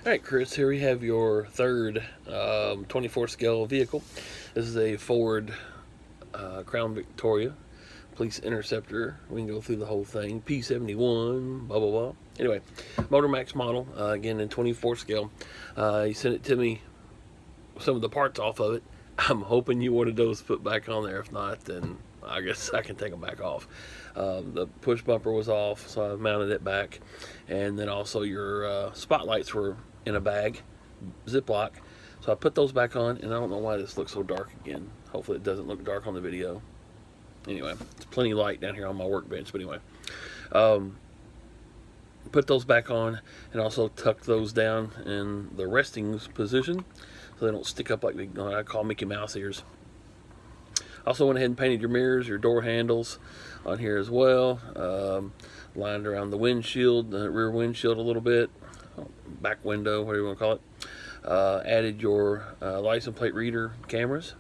Alright, Chris, here we have your third 24 scale vehicle. This is a Ford Crown Victoria Police Interceptor. We can go through the whole thing. P71, blah, blah, blah. Anyway, Motormax model, again in 24 scale. You sent it to me, some of the parts off of it. I'm hoping you wanted those put back on there. If not, then I guess I can take them back off. The push bumper was off, so I mounted it back. And then also your spotlights were in a bag, Ziploc. So I put those back on, and I don't know why this looks so dark again. Hopefully it doesn't look dark on the video. Anyway, it's plenty light down here on my workbench, but anyway. Put those back on, and also tuck those down in the resting position so they don't stick up like I call Mickey Mouse ears. Also went ahead and painted your mirrors, your door handles on here as well. Lined around the windshield, the rear windshield a little bit, back window, whatever you want to call it. Added your license plate reader cameras.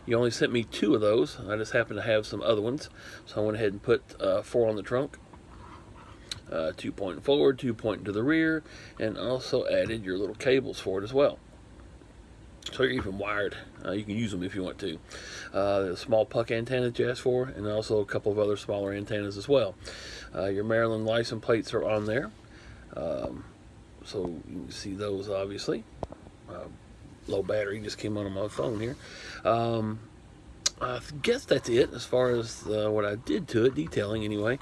You only sent me 2 of those. I just happen to have some other ones, so I went ahead and put 4 on the trunk. 2 pointing forward, 2 pointing to the rear, and also added your little cables for it as well. So you're even wired. You can use them if you want to. The small puck antenna that you asked for, and also a couple of other smaller antennas as well. Your Maryland license plates are on there. So you can see those obviously. Low battery just came on my phone here. I guess that's it as far as what I did to it, detailing anyway.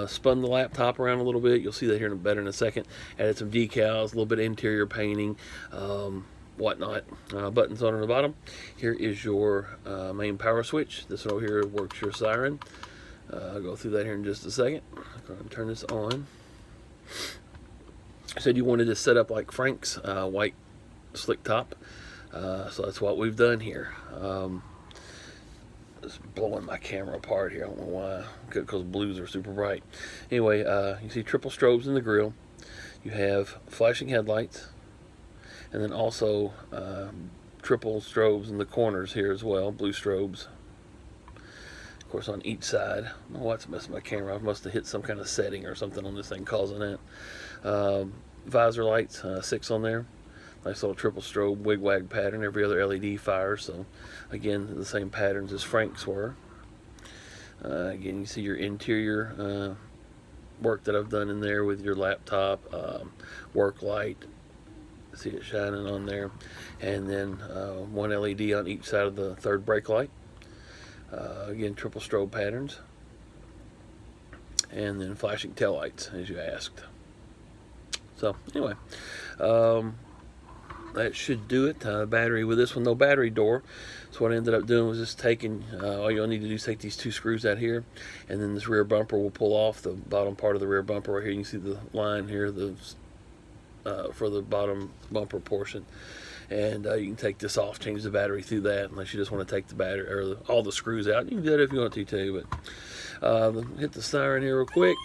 Spun the laptop around a little bit. You'll see that here better in a second. Added some decals, a little bit of interior painting, whatnot. Buttons on the bottom. Here is your main power switch. This one over here works your siren. I'll go through that here in just a second. I'm going to turn this on. I said you wanted to set up like Frank's white slick top. So that's what we've done here. It's blowing my camera apart here. I don't know why. Because blues are super bright. Anyway, you see triple strobes in the grille. You have flashing headlights. And then also triple strobes in the corners here as well. Blue strobes. Of course on each side. I don't know what's messing with my camera. I must have hit some kind of setting or something on this thing causing that. Visor lights, 6 on there. Nice little triple strobe wig-wag pattern. Every other LED fires, so again the same patterns as Frank's were. Again, you see your interior work that I've done in there with your laptop, work light. See it shining on there, and then 1 LED on each side of the third brake light. Again, triple strobe patterns, and then flashing tail lights as you asked. So anyway, that should do it. Battery with this one, no battery door. So what I ended up doing was just taking, all you'll need to do is take these 2 screws out here, and then this rear bumper will pull off. The bottom part of the rear bumper right here, you can see the line here, for the bottom bumper portion. And you can take this off, change the battery through that, unless you just want to take the battery or all the screws out. You can do that if you want to too, but hit the siren here real quick,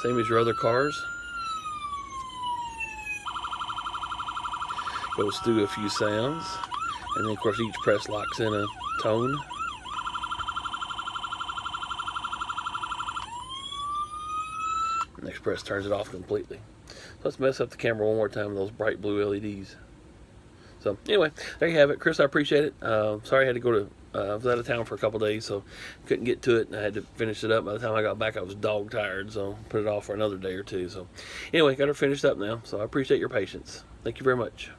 same as your other cars. Goes through a few sounds, and then of course each press locks in a tone. Next press turns it off completely. So let's mess up the camera one more time with those bright blue LEDs. So anyway, there you have it, Chris. I appreciate it. Sorry I had to go to I was out of town for a couple days, so couldn't get to it, and I had to finish it up. By the time I got back, I was dog tired, so put it off for another day or two. So anyway, got her finished up now, so I appreciate your patience. Thank you very much.